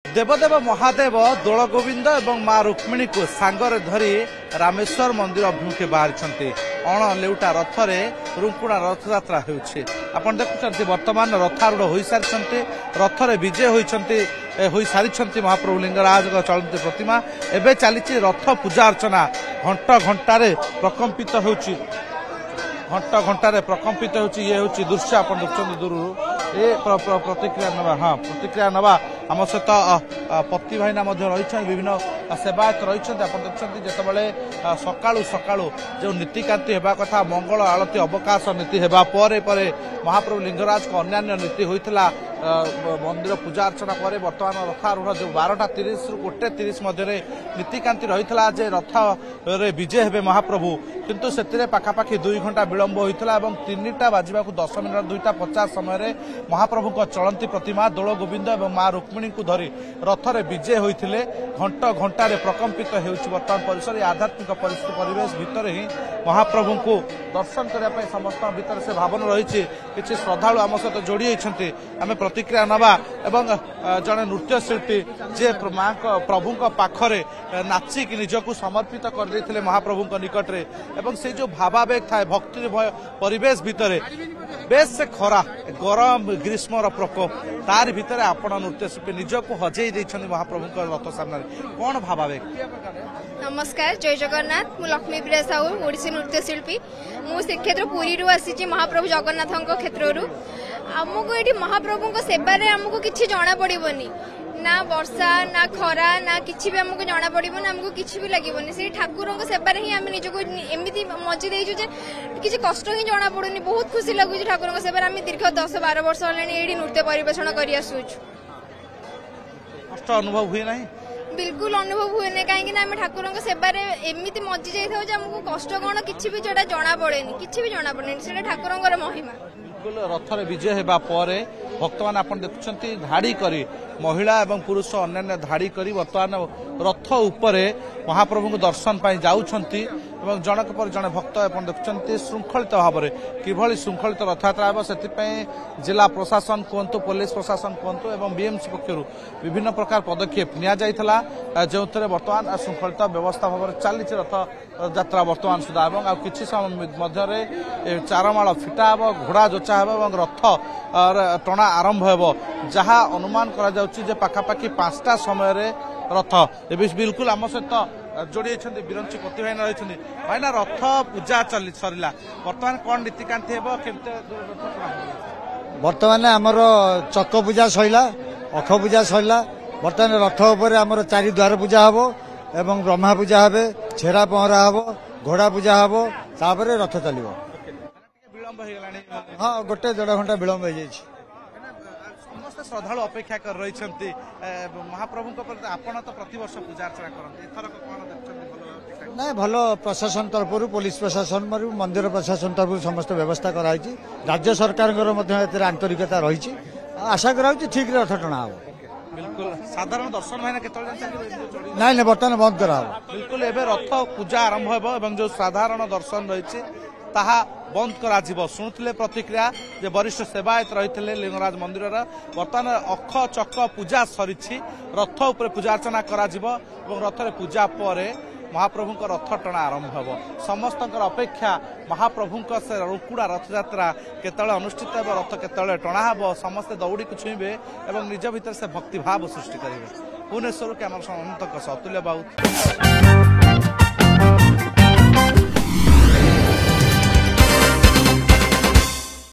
देवदेव महादेव दोल गोविंद और माँ रुक्मिणी को सांगरे धरी रामेश्वर मंदिर अभिमुखे बाहरी अण लेउटा रथरे रुकुणा रथयात्रा होउछि। आपण देखुछन्ति वर्तमान रथारूढ़ हो सारी रथरे विजय हो सारी महाप्रभु लिंगराज चलती प्रतिमा एवं चली रथ पूजा अर्चना घंटा घंटारे प्रकंपित होउछि। घंटा घंटारे प्रकंपित होउछि। ये होउछि दृश्य आपण देखुछन्ति दूर ए प्रतिक्रिया नवा। हाँ प्रतिक्रिया नवा आम सहित पति भाईना रही विभिन्न सेवायत रही देखते जितेबाला सकाळु सकाळु जो नीतिकांति होगा कथा मंगल आलती अवकाश नीति होगा पर महाप्रभु लिंगराज को अन्य नीति होता मंदिर पूजा अर्चना पर बर्तमान रथारूढ़ जो 12:30 रु 1:30 मध्य नीतिकांति रही रथ विजय हे महाप्रभु किंतु से पाखापाखि 2 घंटा विलंब होता और 3टा बाजिबा 10 मिनट 2:50 समय महाप्रभु को चलती प्रतिमा दोल गोविंद और माँ रुक्मिणी को धरी रथरे विजय होते घंटा घंटे प्रकंपित होर्तमान परिसर आध्यात्मिक परिस्थिति परिवेश भितर ही महाप्रभु को दर्शन करने समस्त भितर से भावना रही किसी श्रद्धालु आम सहित जोड़ी होती आम प्रतिक्रिया नवा एवं जड़े नृत्यशिल्पी जे माँ प्रभु पाखरे नाचिक निजक समर्पित करते महाप्रभु निकटरे एवं से जो भावावेग थाए भक्ति परिवेश भितर बेस से खरा गरम ग्रीष्म प्रकोप तार भितर आपण नृत्यशिल्पी निजक हजई देछन महाप्रभु रथ सामने कौन भावावेग। नमस्कार जय जगन्नाथ मु लक्ष्मी प्रिया साहू ओडिसी नृत्यशिल्पी मु श्रीक्षेत्र पुरी रु आसी महाप्रभु जगन्नाथ क्षेत्र आमको ये महाप्रभु सेवार आमको किसी जना पड़ोनी ना वर्षा ना खरा ना किसी भी आमको जना पड़ोनी आमको किसी भी लगे से ठाकुर सेवार ही आम निजक एमती मजी देचु किसी कष्ट ही जना पड़ोनी बहुत खुशी लगुच ठाकुर सेवार आम दीर्घ 10-12 वर्ष ये नृत्य परिवेषण कर कष्ट अनुभव हुए ना बिल्कुल अनुभव हुए ना कहीं आम ठाकुर सेवार एमती मजी जाइए कष्ट कौन किसी भी जोटा जना पड़े किसी भी जना पड़े से ठाकुर महिमा। रथर विजय होगा पर भक्त मैंने आप देखुं धाड़ी करी महिला एवं पुरुष अन्य धाड़ी करी बर्तमान रथ उपरे महाप्रभु दर्शन पाई जाउछंती एवं जनक पर जड़े भक्त आप देखुं श्रृंखलित भाव में किभली श्रृंखलित रथयात्रा हो से जिला प्रशासन कहतु पुलिस प्रशासन कहतु एवं बीएमसी पक्षर विभिन्न प्रकार पदक्षेप निया जो बर्तमान श्रृंखलित व्यवस्था भाव में चली रथ यात्रा बर्तमान सुधा और किसी समय मध्य चारमाल फिटा हे घोड़ा जोचा हे और रथ टणा आरंभ हो जहाँ अनुमान करा पाखापाखि 5टा समय रथ ए बिल्कुल आम सहित जोड़ी बिरंची पति भाईना रही भाईना रथ पूजा चली सरला बर्तमान कौन नीतिकांति हे बर्तमान आमर चक पूजा सरला अख पूजा सरला बर्तमान रथ उपर आमर 4 द्वार पूजा हम एवं ब्रह्मा पूजा हे छेरा पहरा हम घोड़ा पूजा हम तापर रथ चलो हाँ 1-1.5 घंटा विलंब हो जाए समस्त श्रद्धालु अपेक्षा कर रही महाप्रभु आपण तो प्रति वर्ष पूजा अर्चना करते ना भल प्रशासन तरफ पुलिस प्रशासन मंदिर प्रशासन तरफ समस्त व्यवस्था कराई राज्य सरकार आंतरिकता रही आशा करा ठीक रथ टणा हम बिल्कुल साधारण दर्शन भाई के ना बर्तमान बंद करा बिल्कुल एवं रथ पूजा आरंभ हो जो साधारण दर्शन रही ताहा बंद करा शुणुले प्रतिक्रिया जे वरिष्ठ सेवायत रही लिंगराज मंदिर बर्तमान अख चक पूजा सरी रथ उपर पूजा अर्चना करा रथरे पूजा पर महाप्रभु रथ टणा आरंभ हो समस्त अपेक्षा महाप्रभु से रुकुड़ा रथयात्रा केतले अनुष्ठित रथ केतले टणा हे समस्ते दौड़ी को छुईबे और निज भीतर से भक्तिभाव सृष्टि करेंगे। भुवनेश्वर कैमरा अनंत अतुल्य बाबू।